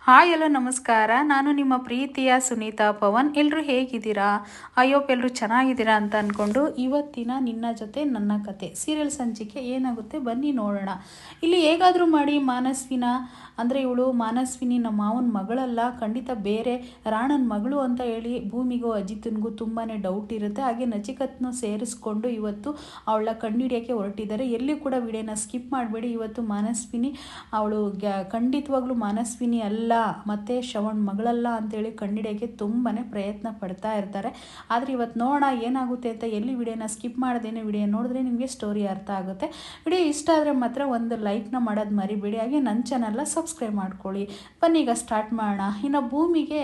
Hi ಎಲ್ಲೋ ನಮಸ್ಕಾರ. ನಾನು ನಿಮ್ಮ ಪ್ರೀತಿಯ ಸುನೀತಾ ಪವನ್. ಎಲ್ಲರೂ ಹೇಗಿದ್ದೀರಾ? ಅಯ್ಯೋಪ್ ಎಲ್ಲರೂ ಚೆನ್ನಾಗಿದ್ದೀರಾ ಅಂತ ಅಂದ್ಕೊಂಡು ಇವತ್ತಿನ ನಿನ್ನ ಜೊತೆ ನನ್ನ ಕತೆ ಸೀರಿಯಲ್ ಸಂಚಿಕೆ ಏನಾಗುತ್ತೆ ಬನ್ನಿ ನೋಡೋಣ. ಇಲ್ಲಿ ಹೇಗಾದರೂ ಮಾಡಿ ಮಾನಸ್ವಿನ ಅಂದರೆ ಇವಳು ಮಾನಸ್ವಿನಿ ನಮ್ಮ ಮಾವನ ಮಗಳಲ್ಲ, ಖಂಡಿತ ಬೇರೆ ರಾಣನ ಮಗಳು ಅಂತ ಹೇಳಿ ಭೂಮಿಗೂ ಅಜಿತ್ನಿಗೂ ತುಂಬಾ ಡೌಟ್ ಇರುತ್ತೆ. ಹಾಗೆ ನಚಿಕತ್ನ ಸೇರಿಸ್ಕೊಂಡು ಇವತ್ತು ಅವಳ ಕಂಡುಹಿಡಿಯೋಕ್ಕೆ ಹೊರಟಿದ್ದಾರೆ. ಎಲ್ಲಿ ಕೂಡ ವಿಡಿಯೋನ ಸ್ಕಿಪ್ ಮಾಡಬೇಡಿ. ಇವತ್ತು ಮಾನಸ್ವಿನಿ ಅವಳು ಖಂಡಿತವಾಗ್ಲೂ ಮಾನಸ್ವಿನಿ ಅಲ್ಲ ಮತ್ತು ಶ್ರವಣ್ ಮಗಳಲ್ಲ ಅಂತೇಳಿ ಕಂಡುಹಿಡಿಯೋಕ್ಕೆ ತುಂಬಾ ಪ್ರಯತ್ನ ಪಡ್ತಾ ಇರ್ತಾರೆ. ಆದರೆ ಇವತ್ತು ನೋಡೋಣ ಏನಾಗುತ್ತೆ ಅಂತ. ಎಲ್ಲಿ ವಿಡಿಯೋನ ಸ್ಕಿಪ್ ಮಾಡ್ದೇನೆ ವಿಡಿಯೋ ನೋಡಿದ್ರೆ ನಿಮಗೆ ಸ್ಟೋರಿ ಅರ್ಥ ಆಗುತ್ತೆ. ವಿಡಿಯೋ ಇಷ್ಟ ಆದರೆ ಮಾತ್ರ ಒಂದು ಲೈಕ್ನ ಮಾಡೋದು ಮರಿಬೇಡಿ. ಹಾಗೆ ನನ್ನ ಚಾನಲ್ನ ಸಬ್ಸ್ಕ್ರೈಬ್ ಮಾಡ್ಕೊಳ್ಳಿ. ಬನ್ನಿ ಈಗ ಸ್ಟಾರ್ಟ್ ಮಾಡೋಣ. ಇನ್ನು ಭೂಮಿಗೆ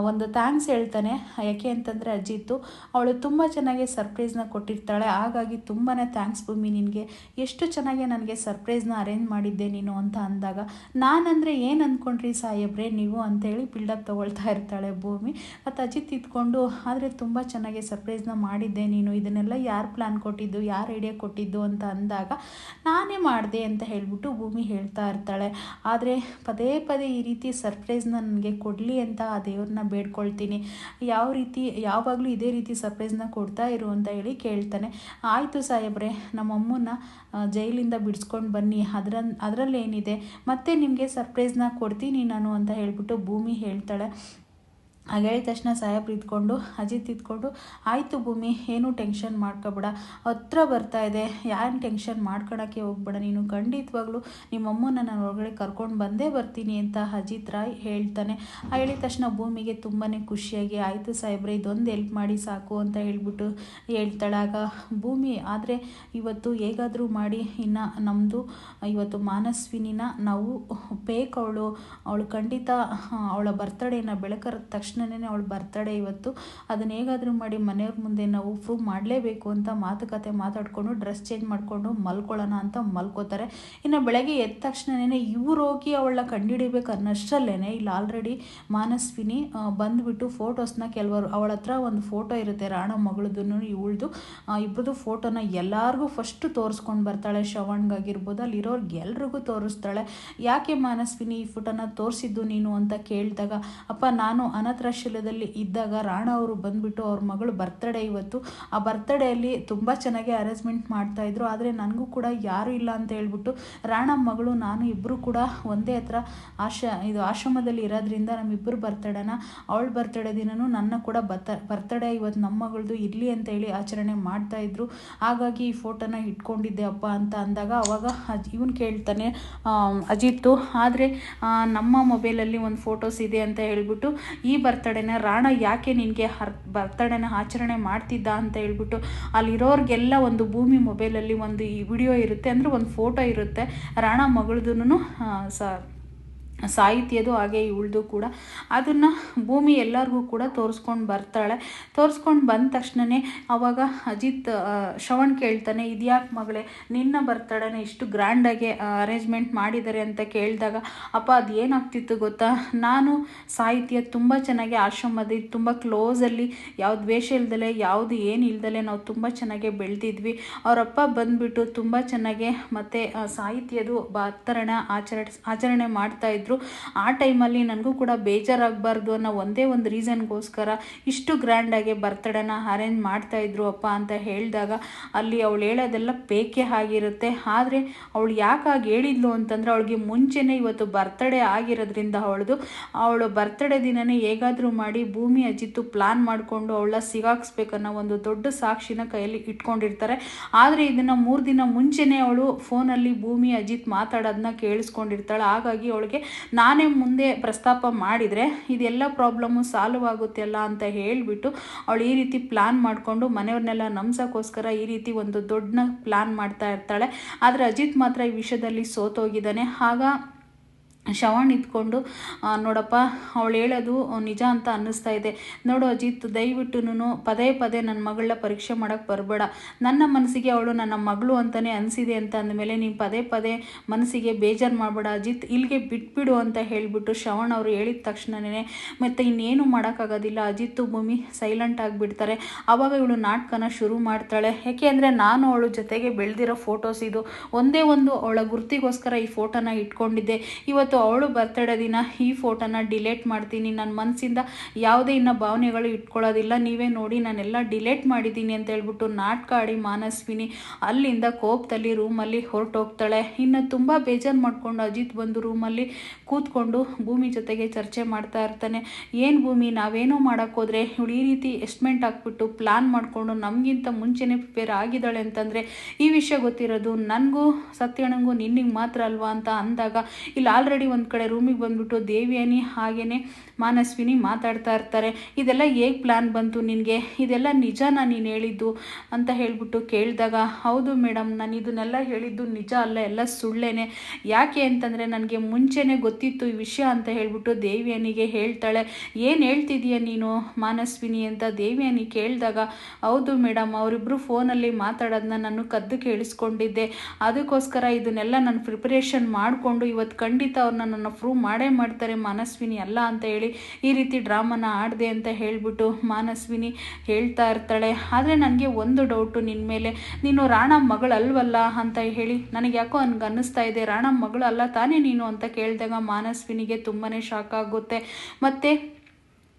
ಒಂದು ಥ್ಯಾಂಕ್ಸ್ ಹೇಳ್ತಾನೆ. ಯಾಕೆ ಅಂತಂದರೆ ಅಜಿತ್ತು ಅವಳು ತುಂಬ ಚೆನ್ನಾಗಿ ಸರ್ಪ್ರೈಸ್ನ ಕೊಟ್ಟಿರ್ತಾಳೆ. ಹಾಗಾಗಿ ತುಂಬಾ ಥ್ಯಾಂಕ್ಸ್ ಭೂಮಿ, ನಿನಗೆ ಎಷ್ಟು ಚೆನ್ನಾಗಿ ನನಗೆ ಸರ್ಪ್ರೈಸ್ನ ಅರೇಂಜ್ ಮಾಡಿದ್ದೆ ನೀನು ಅಂತ ಅಂದಾಗ, ನಾನಂದರೆ ಏನು ಅಂದ್ಕೊಂಡ್ರಿ ಸಾಹೇಬ್ರೆ ನೀವು ಅಂತೇಳಿ ಬಿಲ್ಡಪ್ ತೊಗೊಳ್ತಾ ಇರ್ತಾಳೆ ಭೂಮಿ. ಮತ್ತು ಅಜಿತ್ ಇದ್ಕೊಂಡು ಆದರೆ ತುಂಬ ಚೆನ್ನಾಗಿ ಸರ್ಪ್ರೈಸ್ನ ಮಾಡಿದ್ದೆ ನೀನು, ಇದನ್ನೆಲ್ಲ ಯಾರು ಪ್ಲ್ಯಾನ್ ಕೊಟ್ಟಿದ್ದು, ಯಾರು ಐಡಿಯಾ ಕೊಟ್ಟಿದ್ದು ಅಂತ ಅಂದಾಗ, ನಾನೇ ಮಾಡಿದೆ ಅಂತ ಹೇಳಿಬಿಟ್ಟು ಭೂಮಿ ಹೇಳ್ತಾ ಇರ್ತಾಳೆ. ಆದರೆ ಪದೇ ಪದೇ ಈ ರೀತಿ ಸರ್ಪ್ರೈಸ್ನ ನನಗೆ ಕೊಡಲಿ ಅಂತ ಆ ದೇವ್ರನ್ನ ಬೇಡ್ಕೊಳ್ತೀನಿ, ಯಾವ ರೀತಿ ಯಾವಾಗಲೂ ಇದೇ ರೀತಿ ಸರ್ಪ್ರೈಸ್ನ ಕೊಡ್ತಾ ಇರು ಅಂತ ಹೇಳಿ ಕೇಳ್ತಾನೆ. ಆಯಿತು ಸಾಹೇಬ್ರೆ, ನಮ್ಮಮ್ಮನ ಜೈಲಿಂದ ಬಿಡಿಸ್ಕೊಂಡು ಬನ್ನಿ, ಅದರಲ್ಲೇನಿದೆ, ಮತ್ತೆ ನಿಮಗೆ ಸರ್ಪ್ರೈಸ್ನ ಕೊಡ್ತೀನಿ ನಾನು ಅಂತ ಹೇಳ್ಬಿಟ್ಟು ಭೂಮಿ ಹೇಳ್ತಾಳೆ. ಹಾಗೆ ಹೇಳಿದ ತಕ್ಷಣ ಸಾಹೇಬ್ರು ಇದ್ಕೊಂಡು ಅಜಿತ್ ಇದ್ಕೊಂಡು, ಆಯಿತು ಭೂಮಿ ಏನೂ ಟೆನ್ಷನ್ ಮಾಡ್ಕೊಬೇಡ, ಹತ್ರ ಬರ್ತಾ ಇದೆ, ಯಾರು ಟೆನ್ಷನ್ ಮಾಡ್ಕೊಳಕ್ಕೆ ಹೋಗ್ಬೇಡ, ನೀನು ಖಂಡಿತವಾಗ್ಲೂ ನಿಮ್ಮಮ್ಮನ ನಾನು ಹೊರಗಡೆ ಕರ್ಕೊಂಡು ಬಂದೇ ಬರ್ತೀನಿ ಅಂತ ಅಜಿತ್ ರಾಯ್ ಹೇಳ್ತಾನೆ. ಹೇಳಿದ ತಕ್ಷಣ ಭೂಮಿಗೆ ತುಂಬಾ ಖುಷಿಯಾಗಿ, ಆಯಿತು ಸಾಹೇಬ್ರೆ ಇದೊಂದು ಹೆಲ್ಪ್ ಮಾಡಿ ಸಾಕು ಅಂತ ಹೇಳ್ಬಿಟ್ಟು ಹೇಳ್ತಾಳೆ. ಆಗ ಭೂಮಿ ಆದರೆ ಇವತ್ತು ಹೇಗಾದರೂ ಮಾಡಿ ಇನ್ನು ನಮ್ಮದು ಇವತ್ತು ಮಾನಸ್ವಿನಿನ ನಾವು ಅವಳು ಖಂಡಿತ ಅವಳ ಬರ್ತಡೇನ ಬೆಳಕರ ತಕ್ಷಣ ಅವಳ ಬರ್ತಡೇ ಇವತ್ತು, ಅದನ್ನ ಹೇಗಾದರೂ ಮಾಡಿ ಮನೆಯವ್ರ ಮುಂದೆ ನಾವು ಪ್ರೂವ್ ಮಾಡಲೇಬೇಕು ಅಂತ ಮಾತಾಡ್ಕೊಂಡು ಡ್ರೆಸ್ ಚೇಂಜ್ ಮಾಡಿಕೊಂಡು ಮಲ್ಕೊಳ್ಳೋಣ ಅಂತ ಮಲ್ಕೋತಾರೆ. ಇನ್ನು ಬೆಳಗ್ಗೆ ಎದ್ದ ತಕ್ಷಣನೇ ಇವ್ರು ಹೋಗಿ ಅವಳನ್ನ ಕಂಡುಹಿಡಿಬೇಕು ಅನ್ನಷ್ಟರಲ್ಲೇ ಇಲ್ಲಿ ಆಲ್ರೆಡಿ ಮಾನಸ್ವಿನಿ ಬಂದುಬಿಟ್ಟು ಫೋಟೋಸ್ನ ಕೆಲವರು ಅವಳ ಹತ್ರ ಒಂದು ಫೋಟೋ ಇರುತ್ತೆ ರಾಣ ಮಗಳದ್ದು ಇವಳ್ದು, ಇಬ್ಬರದು ಫೋಟೋನ ಎಲ್ಲರಿಗೂ ಫಸ್ಟು ತೋರಿಸ್ಕೊಂಡು ಬರ್ತಾಳೆ. ಶ್ರವಣ್ಗಾಗಿರ್ಬೋದು ಅಲ್ಲಿರೋರ್ಗೆ ಎಲ್ರಿಗೂ ತೋರಿಸ್ತಾಳೆ. ಯಾಕೆ ಮಾನಸ್ವಿನಿ ಈ ಫೋಟೋನ ತೋರಿಸಿದ್ದು ನೀನು ಅಂತ ಕೇಳಿದಾಗ, ಅಪ್ಪ ನಾನು ಅನಾಥಾಶ್ರಮದಲ್ಲಿ ಇದ್ದಾಗ ರಾಣ ಅವರು ಬಂದುಬಿಟ್ಟು ಅವ್ರ ಮಗಳು ಬರ್ತಡೇ ಇವತ್ತು, ಆ ಬರ್ತಡೇಯಲ್ಲಿ ತುಂಬ ಚೆನ್ನಾಗಿ ಅರೇಂಜ್ಮೆಂಟ್ ಮಾಡ್ತಾಯಿದ್ರು, ಆದರೆ ನನಗೂ ಕೂಡ ಯಾರೂ ಇಲ್ಲ ಅಂತ ಹೇಳ್ಬಿಟ್ಟು ರಾಣ ಮಗಳು ನಾನು ಇಬ್ಬರು ಕೂಡ ಒಂದೇ ಹತ್ರ ಆಶ್ರಮದಲ್ಲಿ ಇರೋದ್ರಿಂದ ನಮ್ಮಿಬ್ಬರು ಬರ್ತಡೇನ ಅವಳ ಬರ್ತಡೇ ದಿನವೂ ನನ್ನ ಕೂಡ ಬರ್ತಡೇ ಇವತ್ತು ನಮ್ಮ ಮಗಳದು ಇರಲಿ ಅಂತ ಹೇಳಿ ಆಚರಣೆ ಮಾಡ್ತಾಯಿದ್ರು, ಹಾಗಾಗಿ ಈ ಫೋಟೋನ ಇಟ್ಕೊಂಡಿದ್ದೆ ಅಪ್ಪ ಅಂತ ಅಂದಾಗ, ಅವಾಗ ಇವನು ಕೇಳ್ತಾನೆ ಅಜಿತ್ತು, ಆದರೆ ನಮ್ಮ ಮೊಬೈಲಲ್ಲಿ ಒಂದು ಫೋಟೋಸ್ ಇದೆ ಅಂತ ಹೇಳ್ಬಿಟ್ಟು ಈ ಬರ್ತಡೇನ ರಾಣ ಯಾಕೆ ನಿನಗೆ ಬರ್ತಡೇನ ಆಚರಣೆ ಮಾಡ್ತಿದ್ದ ಅಂತ ಹೇಳ್ಬಿಟ್ಟು ಅಲ್ಲಿರೋರಿಗೆಲ್ಲ ಒಂದು ಭೂಮಿ ಮೊಬೈಲಲ್ಲಿ ಒಂದು ಈ ವಿಡಿಯೋ ಇರುತ್ತೆ, ಅಂದರೆ ಒಂದು ಫೋಟೋ ಇರುತ್ತೆ ರಾಣ ಮಗಳದೂ ಸಾಹಿತ್ಯದು ಹಾಗೆ ಇವಳ್ದು ಕೂಡ, ಅದನ್ನು ಭೂಮಿ ಎಲ್ಲರಿಗೂ ಕೂಡ ತೋರಿಸ್ಕೊಂಡು ಬರ್ತಾಳೆ. ತೋರಿಸ್ಕೊಂಡು ಬಂದ ತಕ್ಷಣವೇ ಅವಾಗ ಅಜಿತ್ ಶ್ರವಣ್ ಕೇಳ್ತಾನೆ, ಇದ್ಯಾಕೆ ಮಗಳೇ ನಿನ್ನ ಬರ್ತಡೇನ ಇಷ್ಟು ಗ್ರ್ಯಾಂಡಾಗಿ ಅರೇಂಜ್ಮೆಂಟ್ ಮಾಡಿದ್ದಾರೆ ಅಂತ ಕೇಳಿದಾಗ, ಅಪ್ಪ ಅದು ಏನಾಗ್ತಿತ್ತು ಗೊತ್ತಾ, ನಾನು ಸಾಹಿತ್ಯ ತುಂಬ ಚೆನ್ನಾಗಿ ಆಶ್ರಮದ ತುಂಬ ಕ್ಲೋಸಲ್ಲಿ ಯಾವ್ದು ವೇಷ ಇಲ್ದಲೆ ಯಾವುದು ಏನು ಇಲ್ದಲೆ ನಾವು ತುಂಬ ಚೆನ್ನಾಗಿ ಬೆಳೆದಿದ್ವಿ. ಅವರಪ್ಪ ಬಂದುಬಿಟ್ಟು ತುಂಬ ಚೆನ್ನಾಗಿ ಮತ್ತು ಸಾಹಿತ್ಯದು ಬರ್ತಡೇನ ಆಚರಣೆ ಮಾಡ್ತಾಯಿದ್ರು. ಆ ಟೈಮಲ್ಲಿ ನನಗೂ ಕೂಡ ಬೇಜಾರಾಗಬಾರ್ದು ಅನ್ನೋ ಒಂದೇ ಒಂದು ರೀಸನ್ಗೋಸ್ಕರ ಇಷ್ಟು ಗ್ರ್ಯಾಂಡಾಗಿ ಬರ್ತಡೇನ ಅರೇಂಜ್ ಮಾಡ್ತಾಯಿದ್ರು ಅಪ್ಪ ಅಂತ ಹೇಳಿದಾಗ, ಅಲ್ಲಿ ಅವಳು ಹೇಳೋದೆಲ್ಲ ಬೇಕೇ ಆಗಿರುತ್ತೆ. ಆದರೆ ಅವಳು ಯಾಕಾಗಿ ಹೇಳಿದ್ಲು ಅಂತಂದರೆ, ಅವಳಿಗೆ ಮುಂಚೆನೇ ಇವತ್ತು ಬರ್ತಡೇ ಆಗಿರೋದ್ರಿಂದ ಅವಳು ಬರ್ತಡೇ ದಿನವೇ ಹೇಗಾದರೂ ಮಾಡಿ ಭೂಮಿ ಅಜಿತ್ತು ಪ್ಲಾನ್ ಮಾಡಿಕೊಂಡು ಅವಳ ಸಿಗಾಕ್ಸ್ಬೇಕನ್ನೋ ಒಂದು ದೊಡ್ಡ ಸಾಕ್ಷಿನ ಕೈಯಲ್ಲಿ ಇಟ್ಕೊಂಡಿರ್ತಾರೆ. ಆದರೆ ಇದನ್ನು 3 ದಿನ ಮುಂಚೆನೇ ಅವಳು ಫೋನಲ್ಲಿ ಭೂಮಿ ಅಜಿತ್ ಮಾತಾಡೋದನ್ನ ಕೇಳಿಸ್ಕೊಂಡಿರ್ತಾಳೆ. ಹಾಗಾಗಿ ಅವಳಿಗೆ ನಾನೇ ಮುಂದೆ ಪ್ರಸ್ತಾಪ ಮಾಡಿದರೆ ಇದೆಲ್ಲ ಪ್ರಾಬ್ಲಮ್ಮು ಸಾಲ್ವ್ ಆಗುತ್ತೆ ಅಲ್ಲ ಅಂತ ಹೇಳಿಬಿಟ್ಟು ಅವಳು ಈ ರೀತಿ ಪ್ಲ್ಯಾನ್ ಮಾಡಿಕೊಂಡು ಮನೆಯವ್ರನ್ನೆಲ್ಲ ನಂಬ್ಸೋಕ್ಕೋಸ್ಕರ ಈ ರೀತಿ ಒಂದು ದೊಡ್ಡ ಪ್ಲ್ಯಾನ್ ಮಾಡ್ತಾ ಇರ್ತಾಳೆ. ಆದರೆ ಅಜಿತ್ ಮಾತ್ರ ಈ ವಿಷಯದಲ್ಲಿ ಸೋತೋಗಿದ್ದಾನೆ. ಆಗ ಶ್ರವಣ್ ಇದ್ಕೊಂಡು, ನೋಡಪ್ಪ ಅವಳು ಹೇಳೋದು ನಿಜ ಅಂತ ಅನ್ನಿಸ್ತಾ ಇದೆ, ನೋಡು ಅಜಿತ್ ದಯವಿಟ್ಟು ಪದೇ ಪದೇ ನನ್ನ ಮಗಳನ್ನ ಪರೀಕ್ಷೆ ಮಾಡೋಕ್ಕೆ ಬರಬೇಡ, ನನ್ನ ಮನಸ್ಸಿಗೆ ಅವಳು ನನ್ನ ಮಗಳು ಅಂತಲೇ ಅನಿಸಿದೆ ಅಂತ ಅಂದಮೇಲೆ ನೀನು ಪದೇ ಪದೇ ಮನಸ್ಸಿಗೆ ಬೇಜಾರು ಮಾಡಬೇಡ ಅಜಿತ್, ಇಲ್ಲಿಗೆ ಬಿಟ್ಬಿಡು ಅಂತ ಹೇಳಿಬಿಟ್ಟು ಶ್ರವಣ್ ಅವರು ಹೇಳಿದ ತಕ್ಷಣವೇ ಮತ್ತು ಇನ್ನೇನು ಮಾಡೋಕ್ಕಾಗೋದಿಲ್ಲ, ಅಜಿತ್ತು ಭೂಮಿ ಸೈಲೆಂಟ್ ಆಗಿಬಿಡ್ತಾರೆ. ಆವಾಗ ಇವಳು ನಾಟಕನ ಶುರು ಮಾಡ್ತಾಳೆ. ಯಾಕೆ ಅಂದರೆ ನಾನು ಅವಳು ಜೊತೆಗೆ ಬೆಳೆದಿರೋ ಫೋಟೋಸ್ ಇದು, ಒಂದೇ ಒಂದು ಅವಳ ಗುರ್ತಿಗೋಸ್ಕರ ಈ ಫೋಟೋನ ಇಟ್ಕೊಂಡಿದ್ದೆ, ಇವತ್ತು ಅವಳು ಬರ್ತಡೇ ದಿನ ಈ ಫೋಟೋನ ಡಿಲೇಟ್ ಮಾಡ್ತೀನಿ, ನನ್ನ ಮನಸ್ಸಿಂದ ಯಾವುದೇ ಇನ್ನು ಭಾವನೆಗಳು ಇಟ್ಕೊಳ್ಳೋದಿಲ್ಲ, ನೀವೇ ನೋಡಿ ನಾನೆಲ್ಲ ಡಿಲೇಟ್ ಮಾಡಿದ್ದೀನಿ ಅಂತ ಹೇಳ್ಬಿಟ್ಟು ನಾಟಕ ಆಡಿ ಮಾನಸ್ವಿನಿ ಅಲ್ಲಿಂದ ಕೋಪದಲ್ಲಿ ರೂಮಲ್ಲಿ ಹೊರಟೋಗ್ತಾಳೆ. ಇನ್ನು ತುಂಬ ಬೇಜಾರು ಮಾಡಿಕೊಂಡು ಅಜಿತ್ ಬಂದು ರೂಮಲ್ಲಿ ಕೂತ್ಕೊಂಡು ಭೂಮಿ ಜೊತೆಗೆ ಚರ್ಚೆ ಮಾಡ್ತಾ ಇರ್ತಾನೆ. ಏನು ಭೂಮಿ, ನಾವೇನೋ ಮಾಡೋಕ್ಕೋದ್ರೆ ಇವಳು ಈ ರೀತಿ ಎಸ್ಟಿಮೇಟ್ ಹಾಕ್ಬಿಟ್ಟು ಪ್ಲ್ಯಾನ್ ಮಾಡಿಕೊಂಡು ನಮಗಿಂತ ಮುಂಚೆನೇ ಪ್ರಿಪೇರ್ ಆಗಿದ್ದಾಳೆ ಅಂತಂದರೆ ಈ ವಿಷಯ ಗೊತ್ತಿರೋದು ನನಗೂ ಸತ್ಯಣ್ಣಂಗೂ ನಿನ್ನಿಗೆ ಮಾತ್ರ ಅಲ್ವಾ ಅಂತ ಅಂದಾಗ ಇಲ್ಲಿ ಆಲ್ರೆಡಿ ಒಂದು ಕಡೆ ರೂಮಿಗೆ ಬಂದುಬಿಟ್ಟು ದೇವಿಯಾನಿ ಹಾಗೆಯೇ ಮಾನಸ್ವಿನಿ ಮಾತಾಡ್ತಾ ಇರ್ತಾರೆ. ಇದೆಲ್ಲ ಹೇಗೆ ಪ್ಲ್ಯಾನ್ ಬಂತು ನಿನಗೆ, ಇದೆಲ್ಲ ನಿಜನಾ ನೀನು ಹೇಳಿದ್ದು ಅಂತ ಹೇಳ್ಬಿಟ್ಟು ಕೇಳಿದಾಗ ಹೌದು ಮೇಡಮ್, ನಾನು ಇದನ್ನೆಲ್ಲ ಹೇಳಿದ್ದು ನಿಜ ಅಲ್ಲ, ಎಲ್ಲ ಸುಳ್ಳೇನೆ. ಯಾಕೆ ಅಂತಂದರೆ ನನಗೆ ಮುಂಚೆನೇ ಗೊತ್ತಿತ್ತು ಈ ವಿಷಯ ಅಂತ ಹೇಳ್ಬಿಟ್ಟು ದೇವಿಯನಿಗೆ ಹೇಳ್ತಾಳೆ. ಏನು ಹೇಳ್ತಿದೀಯ ನೀನು ಮಾನಸ್ವಿನಿ ಅಂತ ದೇವಿಯನಿ ಕೇಳಿದಾಗ ಹೌದು ಮೇಡಮ್, ಅವರಿಬ್ಬರು ಫೋನಲ್ಲಿ ಮಾತಾಡೋದನ್ನ ನಾನು ಕದ್ದು ಕೇಳಿಸ್ಕೊಂಡಿದ್ದೆ, ಅದಕ್ಕೋಸ್ಕರ ಇದನ್ನೆಲ್ಲ ನಾನು ಪ್ರಿಪರೇಷನ್ ಮಾಡಿಕೊಂಡು ಇವತ್ತು ಖಂಡಿತ ಅವ್ರನ್ನ ನನ್ನ ಪ್ರೂವ್ ಮಾಡೇ ಮಾಡ್ತಾರೆ ಮಾನಸ್ವಿನಿ ಅಲ್ಲ ಅಂತ ಹೇಳಿ ಈ ರೀತಿ ಡ್ರಾಮನ ಆಡಿದೆ ಅಂತ ಹೇಳ್ಬಿಟ್ಟು ಮಾನಸ್ವಿನಿ ಹೇಳ್ತಾ ಇರ್ತಾಳೆ. ಆದರೆ ನನಗೆ ಒಂದು ಡೌಟು ನಿನ್ನ ಮೇಲೆ, ನೀನು ರಾಣ ಮಗಳಲ್ವಲ್ಲ ಅಂತ ಹೇಳಿ ನನಗೆ ಯಾಕೋ ಅನ್ನಿಸ್ತಾ ಇದೆ, ರಾಣ ಮಗಳು ಅಲ್ಲ ತಾನೇ ನೀನು ಅಂತ ಕೇಳಿದಾಗ ಮಾನಸ್ವಿನಿಗೆ ತುಂಬಾ ಶಾಕ್ ಆಗುತ್ತೆ. ಮತ್ತು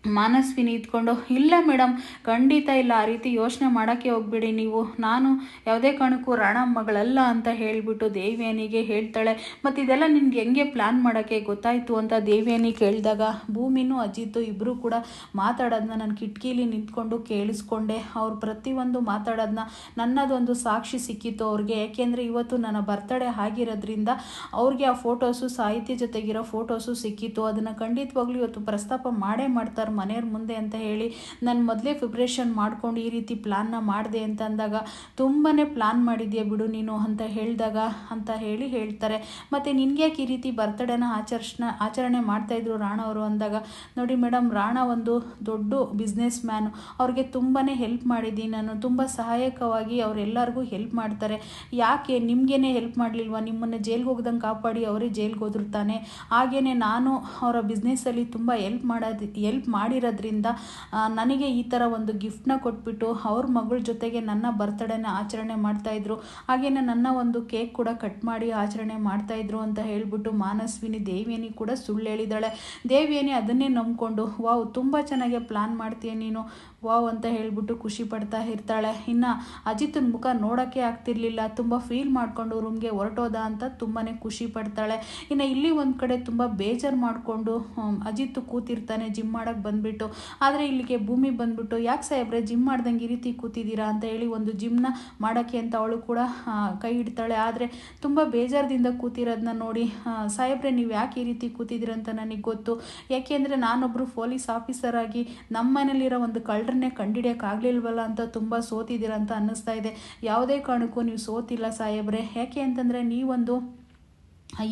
ಮಾನಸ್ವಿನಿ ಇದ್ಕೊಂಡು ಇಲ್ಲ ಮೇಡಮ್ ಖಂಡಿತ ಇಲ್ಲ, ಆ ರೀತಿ ಯೋಚನೆ ಮಾಡೋಕ್ಕೆ ಹೋಗ್ಬೇಡಿ ನೀವು, ನಾನು ಯಾವುದೇ ಕಾರಣಕ್ಕೂ ರಾಣ ಮಗಳಲ್ಲ ಅಂತ ಹೇಳಿಬಿಟ್ಟು ದೇವಿಯನಿಗೆ ಹೇಳ್ತಾಳೆ. ಮತ್ತು ಇದೆಲ್ಲ ನಿನ್ಗೆ ಹೆಂಗೆ ಪ್ಲ್ಯಾನ್ ಮಾಡೋಕ್ಕೆ ಗೊತ್ತಾಯಿತು ಅಂತ ದೇವಿಯನಿ ಕೇಳಿದಾಗ ಭೂಮಿನೂ ಅಜಿತ್ತು ಇಬ್ಬರು ಕೂಡ ಮಾತಾಡೋದನ್ನ ನಾನು ಕಿಟಕಿಲಿ ನಿಂತ್ಕೊಂಡು ಕೇಳಿಸ್ಕೊಂಡೆ. ಅವ್ರು ಪ್ರತಿಯೊಂದು ಮಾತಾಡೋದನ್ನ ನನ್ನದೊಂದು ಸಾಕ್ಷಿ ಸಿಕ್ಕಿತ್ತು ಅವ್ರಿಗೆ, ಯಾಕೆಂದರೆ ಇವತ್ತು ನನ್ನ ಬರ್ತಡೇ ಆಗಿರೋದ್ರಿಂದ ಅವ್ರಿಗೆ ಆ ಫೋಟೋಸು ಸಾಹಿತ್ಯ ಜೊತೆಗಿರೋ ಫೋಟೋಸು ಸಿಕ್ಕಿತ್ತು. ಅದನ್ನು ಖಂಡಿತವಾಗ್ಲೂ ಇವತ್ತು ಪ್ರಸ್ತಾಪ ಮಾಡೇ ಮಾಡ್ತಾರೆ ಮನೆಯವ್ರ ಮುಂದೆ ಅಂತ ಹೇಳಿ ನಾನು ಮೊದಲೇ ಪ್ರಿಪ್ರೇಷನ್ ಮಾಡ್ಕೊಂಡು ಈ ರೀತಿ ಪ್ಲ್ಯಾನ್ನ ಮಾಡಿದೆ ಅಂತ ಅಂದಾಗ ತುಂಬಾ ಪ್ಲ್ಯಾನ್ ಮಾಡಿದ್ಯಾ ಬಿಡು ನೀನು ಅಂತ ಹೇಳಿದಾಗ ಅಂತ ಹೇಳ್ತಾರೆ. ಮತ್ತು ನಿನಗೆ ಯಾಕೆ ಈ ರೀತಿ ಬರ್ತಡೇನ ಆಚರಣೆ ಮಾಡ್ತಾಯಿದ್ರು ರಾಣ ಅವರು ಅಂದಾಗ ನೋಡಿ ಮೇಡಮ್, ರಾಣ ಒಂದು ದೊಡ್ಡ ಬಿಸ್ನೆಸ್ ಮ್ಯಾನು, ಅವ್ರಿಗೆ ತುಂಬಾ ಹೆಲ್ಪ್ ಮಾಡಿದ್ದೀನಿ ನಾನು, ತುಂಬ ಸಹಾಯಕವಾಗಿ ಅವರೆಲ್ಲರಿಗೂ ಹೆಲ್ಪ್ ಮಾಡ್ತಾರೆ, ಯಾಕೆ ನಿಮಗೇನೆ ಹೆಲ್ಪ್ ಮಾಡಲಿಲ್ವಾ, ನಿಮ್ಮನ್ನು ಜೈಲ್ಗೆ ಹೋಗ್ದಂಗೆ ಕಾಪಾಡಿ ಅವರೇ ಜೈಲ್ಗೆ ಹೋದ್ರು ತಾನೆ, ಹಾಗೆಯೇ ನಾನು ಅವರ ಬಿಸ್ನೆಸ್ಸಲ್ಲಿ ತುಂಬ ಹೆಲ್ಪ್ ಮಾಡಿರೋದ್ರಿಂದ ನನಗೆ ಈ ಥರ ಒಂದು ಗಿಫ್ಟ್ನ ಕೊಟ್ಬಿಟ್ಟು ಅವ್ರ ಮಗಳ ಜೊತೆಗೆ ನನ್ನ ಬರ್ತಡೇನ ಆಚರಣೆ ಮಾಡ್ತಾಯಿದ್ರು, ಹಾಗೆಯೇ ನನ್ನ ಒಂದು ಕೇಕ್ ಕೂಡ ಕಟ್ ಮಾಡಿ ಆಚರಣೆ ಮಾಡ್ತಾಯಿದ್ರು ಅಂತ ಹೇಳ್ಬಿಟ್ಟು ಮಾನಸ್ವಿನಿ ದೇವಿಯನಿ ಕೂಡ ಸುಳ್ಳು ಹೇಳಿದಾಳೆ. ದೇವಿಯನಿ ಅದನ್ನೇ ನಂಬಿಕೊಂಡು ವಾವ್ ತುಂಬ ಚೆನ್ನಾಗಿ ಪ್ಲ್ಯಾನ್ ಮಾಡ್ತೀಯ ನೀನು ವಾವ್ ಅಂತ ಹೇಳ್ಬಿಟ್ಟು ಖುಷಿ ಪಡ್ತಾ ಇರ್ತಾಳೆ. ಇನ್ನು ಅಜಿತನ ಮುಖ ನೋಡೋಕ್ಕೆ ಆಗ್ತಿರ್ಲಿಲ್ಲ, ತುಂಬ ಫೀಲ್ ಮಾಡಿಕೊಂಡು ರೂಮ್ಗೆ ಹೊರಟೋದ ಅಂತ ತುಂಬಾ ಖುಷಿ ಪಡ್ತಾಳೆ. ಇನ್ನು ಇಲ್ಲಿ ಒಂದು ಕಡೆ ತುಂಬ ಬೇಜಾರು ಮಾಡಿಕೊಂಡು ಅಜಿತ್ ಕೂತಿರ್ತಾನೆ ಜಿಮ್ ಮಾಡೋಕ್ಕೆ ಬಂದುಬಿಟ್ಟು. ಆದರೆ ಇಲ್ಲಿಗೆ ಭೂಮಿ ಬಂದುಬಿಟ್ಟು ಯಾಕೆ ಸಾಹೇಬ್ರೆ ಜಿಮ್ ಮಾಡ್ದಂಗೆ ಈ ರೀತಿ ಕೂತಿದ್ದೀರಾ ಅಂತ ಹೇಳಿ ಒಂದು ಜಿಮ್ನ ಮಾಡೋಕ್ಕೆ ಅಂತ ಅವಳು ಕೂಡ ಕೈ ಇಡ್ತಾಳೆ. ಆದರೆ ತುಂಬ ಬೇಜಾರದಿಂದ ಕೂತಿರೋದನ್ನ ನೋಡಿ ಸಾಹೇಬ್ರೆ ನೀವು ಯಾಕೆ ಈ ರೀತಿ ಕೂತಿದ್ದೀರ ಅಂತ ನನಗೆ ಗೊತ್ತು, ಯಾಕೆಂದರೆ ನಾನೊಬ್ಬರು ಪೊಲೀಸ್ ಆಫೀಸರ್ ಆಗಿ ನಮ್ಮ ಮನೇಲಿರೋ ಒಂದು ಕಳ್ಳರನ್ನೇ ಕಂಡಿಡಿಯೋಕ್ಕಾಗಲಿಲ್ವಲ್ಲ ಅಂತ ತುಂಬ ಸೋತಿದ್ದೀರ ಅಂತ ಅನ್ನಿಸ್ತಾ ಇದೆ. ಯಾವುದೇ ಕಾರಣಕ್ಕೂ ನೀವು ಸೋತಿಲ್ಲ ಸಾಹೇಬ್ರೆ, ಯಾಕೆ ಅಂತಂದರೆ ನೀವೊಂದು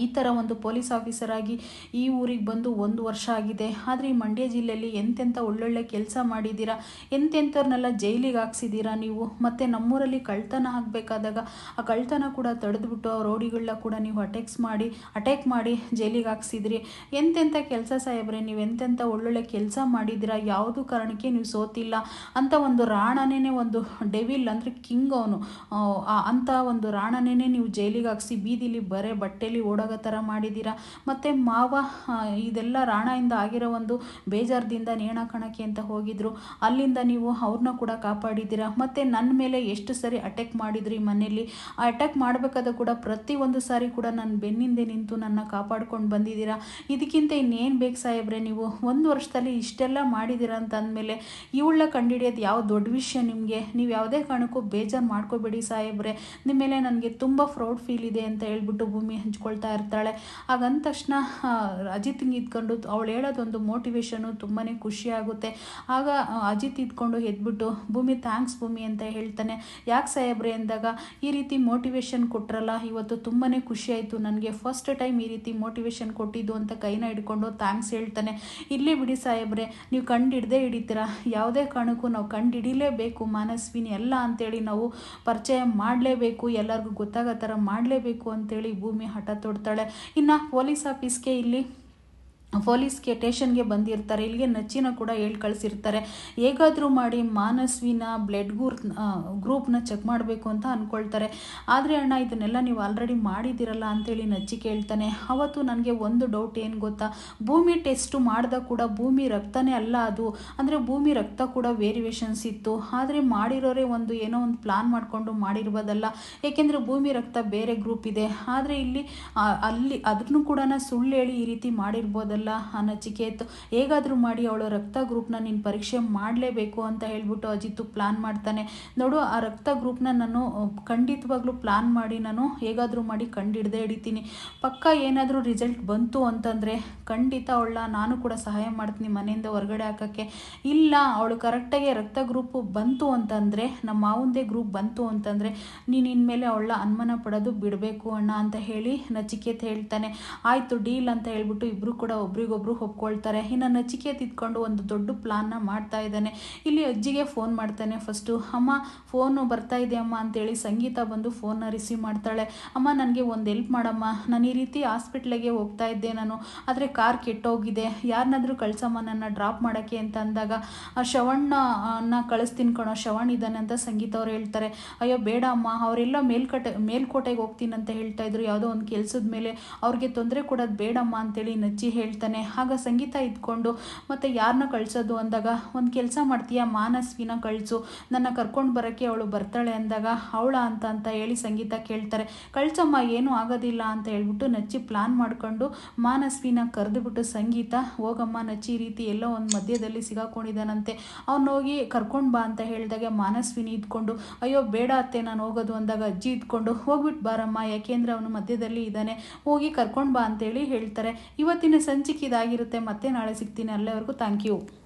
ಈ ಥರ ಒಂದು ಪೊಲೀಸ್ ಆಫೀಸರ್ ಆಗಿ ಈ ಊರಿಗೆ ಬಂದು 1 ವರ್ಷ ಆಗಿದೆ, ಆದರೆ ಈ ಮಂಡ್ಯ ಜಿಲ್ಲೆಯಲ್ಲಿ ಎಂತೆಂಥ ಒಳ್ಳೊಳ್ಳೆ ಕೆಲಸ ಮಾಡಿದ್ದೀರಾ, ಎಂತೆಂಥವ್ರನ್ನೆಲ್ಲ ಜೈಲಿಗೆ ಹಾಕ್ಸಿದ್ದೀರಾ ನೀವು. ಮತ್ತು ನಮ್ಮೂರಲ್ಲಿ ಕಳ್ತನ ಆಗಬೇಕಾದಾಗ ಆ ಕಳ್ತನ ಕೂಡ ತಡೆದುಬಿಟ್ಟು ಆ ರೌಡಿಗಳನ್ನ ಕೂಡ ನೀವು ಅಟ್ಯಾಕ್ ಮಾಡಿ ಜೈಲಿಗೆ ಹಾಕ್ಸಿದ್ರಿ. ಎಂತೆಂಥ ಕೆಲಸ ಸಾಹೇಬ್ರೆ, ನೀವು ಎಂತೆಂಥ ಒಳ್ಳೊಳ್ಳೆ ಕೆಲಸ ಮಾಡಿದ್ದೀರಾ, ಯಾವುದು ಕಾರಣಕ್ಕೆ ನೀವು ಸೋತಿಲ್ಲ ಅಂತ ಒಂದು ರಾಣನೇ ಒಂದು ಡೆವಿಲ್ ಅಂದರೆ ಕಿಂಗ್ ಅವನು ಅಂಥ ಒಂದು ರಾಣನೇ ನೀವು ಜೈಲಿಗೆ ಹಾಕ್ಸಿ ಬೀದಿಲಿ ಬಟ್ಟೆಲಿ ಓಡೋಗೋ ಥರ ಮಾಡಿದ್ದೀರಾ. ಮತ್ತು ಮಾವ ಇದೆಲ್ಲ ರಾಣದಿಂದ ಆಗಿರೋ ಒಂದು ಬೇಜಾರದಿಂದ ನೇಣ ಕಣಕ್ಕೆ ಅಂತ ಹೋಗಿದ್ರು, ಅಲ್ಲಿಂದ ನೀವು ಅವ್ರನ್ನ ಕೂಡ ಕಾಪಾಡಿದ್ದೀರಾ. ಮತ್ತು ನನ್ನ ಮೇಲೆ ಎಷ್ಟು ಸರಿ ಅಟ್ಯಾಕ್ ಮಾಡಿದ್ರಿ ಮನೆಯಲ್ಲಿ, ಆ ಅಟ್ಯಾಕ್ ಮಾಡಬೇಕಾದ ಕೂಡ ಪ್ರತಿಯೊಂದು ಸಾರಿ ಕೂಡ ನನ್ನ ಬೆನ್ನಿಂದೆ ನಿಂತು ನನ್ನ ಕಾಪಾಡ್ಕೊಂಡು ಬಂದಿದ್ದೀರಾ. ಇದಕ್ಕಿಂತ ಇನ್ನೇನು ಬೇಕು ಸಾಹೇಬ್ರೆ, ನೀವು 1 ವರ್ಷದಲ್ಲಿ ಇಷ್ಟೆಲ್ಲ ಮಾಡಿದ್ದೀರಾ ಅಂತ ಅಂದಮೇಲೆ ಇವಳ ಕಂಡುಹಿಡಿಯೋದು ಯಾವ ದೊಡ್ಡ ವಿಷಯ ನಿಮಗೆ, ನೀವು ಯಾವುದೇ ಕಾರಣಕ್ಕೂ ಬೇಜಾರು ಮಾಡ್ಕೋಬೇಡಿ ಸಾಹೇಬ್ರೆ, ನಿಮ್ಮ ಮೇಲೆ ನನಗೆ ತುಂಬ ಪ್ರೌಡ್ ಫೀಲ್ ಇದೆ ಅಂತ ಹೇಳ್ಬಿಟ್ಟು ಭೂಮಿ ಹಂಚ್ಕೊಳ್ತಾ ಇರ್ತಾಳೆ. ಹಾಗಂದ ತಕ್ಷಣ ಅಜಿತ್ಗೆ ಇದ್ಕೊಂಡು ಅವಳು ಹೇಳೋದೊಂದು ಮೋಟಿವೇಶನು ತುಂಬಾ ಖುಷಿ ಆಗುತ್ತೆ. ಆಗ ಅಜಿತ್ ಇದ್ಕೊಂಡು ಎದ್ಬಿಟ್ಟು ಭೂಮಿ ಥ್ಯಾಂಕ್ಸ್ ಭೂಮಿ ಅಂತ ಹೇಳ್ತಾನೆ. ಯಾಕೆ ಸಾಹೇಬ್ರೆ ಅಂದಾಗ ಈ ರೀತಿ ಮೋಟಿವೇಶನ್ ಕೊಟ್ರಲ್ಲ ಇವತ್ತು ತುಂಬಾ ಖುಷಿ ಆಯಿತು ನನಗೆ, ಫಸ್ಟ್ ಟೈಮ್ ಈ ರೀತಿ ಮೋಟಿವೇಶನ್ ಕೊಟ್ಟಿದ್ದು ಅಂತ ಕೈನ ಹಿಡ್ಕೊಂಡು ಥ್ಯಾಂಕ್ಸ್ ಹೇಳ್ತಾನೆ. ಇಲ್ಲಿ ಬಿಡಿ ಸಾಹೇಬ್ರೆ, ನೀವು ಕಂಡು ಹಿಡಿತೀರಾ, ಯಾವುದೇ ಕಾರಣಕ್ಕೂ ನಾವು ಕಂಡು ಹಿಡಿಲೇಬೇಕು ಮಾನಸ್ವಿನಿ ಎಲ್ಲ ಅಂತೇಳಿ ನಾವು ಪರಿಚಯ ಮಾಡಲೇಬೇಕು, ಎಲ್ಲರಿಗೂ ಗೊತ್ತಾಗೋ ಥರ ಮಾಡಲೇಬೇಕು ಅಂತೇಳಿ ಭೂಮಿ ಹಠ ತೊಡ್ತಾಳೆ. ಇನ್ನು ಪೊಲೀಸ್ ಆಫೀಸ್ಗೆ ಇಲ್ಲಿ ಪೊಲೀಸ್ಗೆ ಸ್ಟೇಷನ್ಗೆ ಬಂದಿರ್ತಾರೆ. ಇಲ್ಲಿಗೆ ನಚ್ಚಿನ ಕೂಡ ಹೇಳಿ ಕಳಿಸಿರ್ತಾರೆ. ಹೇಗಾದರೂ ಮಾಡಿ ಮಾನಸ್ವಿನ ಬ್ಲಡ್ ಗ್ರೂಪ್ನ ಚೆಕ್ ಮಾಡಬೇಕು ಅಂತ ಅಂದ್ಕೊಳ್ತಾರೆ. ಆದರೆ ಅಣ್ಣ ಇದನ್ನೆಲ್ಲ ನೀವು ಆಲ್ರೆಡಿ ಮಾಡಿದ್ದೀರಲ್ಲ ಅಂತೇಳಿ ನಚ್ಚಿ ಕೇಳ್ತಾನೆ. ಅವತ್ತು ನನಗೆ ಒಂದು ಡೌಟ್ ಏನು ಗೊತ್ತಾ, ಭೂಮಿ ಟೆಸ್ಟು ಮಾಡಿದಾಗ ಕೂಡ ಭೂಮಿ ರಕ್ತನೇ ಅಲ್ಲ ಅದು, ಅಂದರೆ ಭೂಮಿ ರಕ್ತ ಕೂಡ ವೇರಿಯೇಷನ್ಸ್ ಇತ್ತು. ಆದರೆ ಮಾಡಿರೋರೇ ಏನೋ ಒಂದು ಪ್ಲಾನ್ ಮಾಡಿಕೊಂಡು ಮಾಡಿರ್ಬೋದಲ್ಲ, ಏಕೆಂದರೆ ಭೂಮಿ ರಕ್ತ ಬೇರೆ ಗ್ರೂಪ್ ಇದೆ. ಆದರೆ ಇಲ್ಲಿ ಅಲ್ಲಿ ಅದನ್ನು ಕೂಡ ಸುಳ್ಳು ಹೇಳಿ ಈ ರೀತಿ ಮಾಡಿರ್ಬೋದಲ್ಲ ನಚಿಕೇತ್. ಹೇಗಾದರೂ ಮಾಡಿ ಅವಳ ರಕ್ತ ಗ್ರೂಪ್ನ ನೀನು ಪರೀಕ್ಷೆ ಮಾಡಲೇಬೇಕು ಅಂತ ಹೇಳ್ಬಿಟ್ಟು ಅಜಿತ್ ಪ್ಲಾನ್ ಮಾಡ್ತಾನೆ. ನೋಡು, ಆ ರಕ್ತ ಗ್ರೂಪ್ನ ನಾನು ಖಂಡಿತವಾಗ್ಲೂ ಪ್ಲಾನ್ ಮಾಡಿ ನಾನು ಹೇಗಾದರೂ ಮಾಡಿ ಕಂಡಿಡ್ದೇ ಹಿಡಿತೀನಿ. ಪಕ್ಕ ಏನಾದರೂ ರಿಸಲ್ಟ್ ಬಂತು ಅಂತಂದರೆ ಖಂಡಿತ ಅವಳ ನಾನು ಕೂಡ ಸಹಾಯ ಮಾಡ್ತೀನಿ ಮನೆಯಿಂದ ಹೊರಗಡೆ ಹಾಕೋಕ್ಕೆ. ಇಲ್ಲ ಅವಳು ಕರೆಕ್ಟಾಗಿ ರಕ್ತ ಗ್ರೂಪ್ ಬಂತು ಅಂತಂದರೆ, ನಮ್ಮ ಮಾವಂದೇ ಗ್ರೂಪ್ ಬಂತು ಅಂತಂದರೆ ನೀನು ಇನ್ಮೇಲೆ ಅವಳ ಅನುಮಾನ ಪಡೋದು ಬಿಡಬೇಕು ಅಣ್ಣ ಅಂತ ಹೇಳಿ ನಚಿಕೇತ್ ಹೇಳ್ತಾನೆ. ಆಯಿತು ಡೀಲ್ ಅಂತ ಹೇಳ್ಬಿಟ್ಟು ಇಬ್ಬರು ಕೂಡ ಒಬ್ರಿಗೊಬ್ರು ಒಪ್ಕೊಳ್ತಾರೆ. ಇನ್ನು ನಚಿಕೇತ್ ಇದ್ಕೊಂಡು ಒಂದು ದೊಡ್ಡ ಪ್ಲಾನ್ನ ಮಾಡ್ತಾ ಇದ್ದಾನೆ. ಇಲ್ಲಿ ಅಜ್ಜಿಗೆ ಫೋನ್ ಮಾಡ್ತಾನೆ. ಫಸ್ಟು ಅಮ್ಮ ಫೋನು ಬರ್ತಾ ಇದೆ ಅಮ್ಮ ಅಂತೇಳಿ ಸಂಗೀತ ಬಂದು ಫೋನ್ನ ರಿಸೀವ್ ಮಾಡ್ತಾಳೆ. ಅಮ್ಮ ನನಗೆ ಒಂದು ಹೆಲ್ಪ್ ಮಾಡಮ್ಮ, ನಾನು ಈ ರೀತಿ ಹಾಸ್ಪಿಟ್ಲಿಗೆ ಹೋಗ್ತಾ ಇದ್ದೆ ನಾನು, ಆದರೆ ಕಾರ್ ಕೆಟ್ಟೋಗಿದೆ, ಯಾರನ್ನಾದರೂ ಕಳ್ಸಮ್ಮ ನನ್ನ ಡ್ರಾಪ್ ಮಾಡೋಕ್ಕೆ ಅಂತ ಅಂದಾಗ ಶ್ರವಣ್ನ ಕಳಿಸ್ತೀನಿ ಕಣೋ, ಶ್ರವಣ್ ಇದ್ದಾನೆ ಅಂತ ಸಂಗೀತ ಅವ್ರು ಹೇಳ್ತಾರೆ. ಅಯ್ಯೋ ಬೇಡ ಅಮ್ಮ, ಅವರೆಲ್ಲ ಮೇಲ್ಕೋಟೆಗೆ ಹೋಗ್ತೀನಿ ಅಂತ ಹೇಳ್ತಾ ಇದ್ರು, ಯಾವುದೋ ಒಂದು ಕೆಲಸದ ಮೇಲೆ, ಅವ್ರಿಗೆ ತೊಂದರೆ ಕೊಡೋದು ಬೇಡಮ್ಮ ಅಂತೇಳಿ ನಚ್ಚಿ ಹೇಳ್ತಾನೆ. ಆಗ ಸಂಗೀತ ಇದ್ಕೊಂಡು ಮತ್ತು ಯಾರನ್ನ ಕಳಿಸೋದು ಅಂದಾಗ, ಒಂದು ಕೆಲಸ ಮಾಡ್ತೀಯಾ, ಮಾನಸ್ವಿನ ಕಳಿಸು, ನನ್ನ ಕರ್ಕೊಂಡು ಬರೋಕ್ಕೆ ಅವಳು ಬರ್ತಾಳೆ ಅಂದಾಗ, ಅವಳ ಅಂತ ಹೇಳಿ ಸಂಗೀತ ಕೇಳ್ತಾರೆ. ಕಳ್ಸಮ್ಮ, ಏನೂ ಆಗೋದಿಲ್ಲ ಅಂತ ಹೇಳ್ಬಿಟ್ಟು ನಚ್ಚಿ ಪ್ಲಾನ್ ಮಾಡಿಕೊಂಡು ಮಾನಸ್ವಿನ ಕರೆದುಬಿಟ್ಟು ಸಂಗೀತ, ಹೋಗಮ್ಮ ನಚ್ಚಿ ಈ ರೀತಿ ಎಲ್ಲೋ ಒಂದು ಮಧ್ಯದಲ್ಲಿ ಸಿಗಾಕೊಂಡಿದ್ದಾನಂತೆ, ಅವ್ನು ಹೋಗಿ ಕರ್ಕೊಂಡು ಬಾ ಅಂತ ಹೇಳಿದಾಗ ಮಾನಸ್ವಿನಿ ಇದ್ಕೊಂಡು, ಅಯ್ಯೋ ಬೇಡ ಅತ್ತೆ ನಾನು ಹೋಗೋದು ಅಂದಾಗ ಅಜ್ಜಿ ಇದ್ಕೊಂಡು, ಹೋಗ್ಬಿಟ್ಟು ಬಾರಮ್ಮ ಯಾಕೆಂದರೆ ಅವನು ಮಧ್ಯದಲ್ಲಿ ಇದ್ದಾನೆ, ಹೋಗಿ ಕರ್ಕೊಂಡು ಬಾ ಅಂತೇಳಿ ಹೇಳ್ತಾರೆ. ಇವತ್ತಿನ ಸಂಚಿಕೆ ಇದಾಗಿರುತ್ತೆ. ಮತ್ತೆ ನಾಳೆ ಸಿಗ್ತೀನಿ. ಅಲ್ಲಿವರೆಗೂ ಥ್ಯಾಂಕ್ ಯು.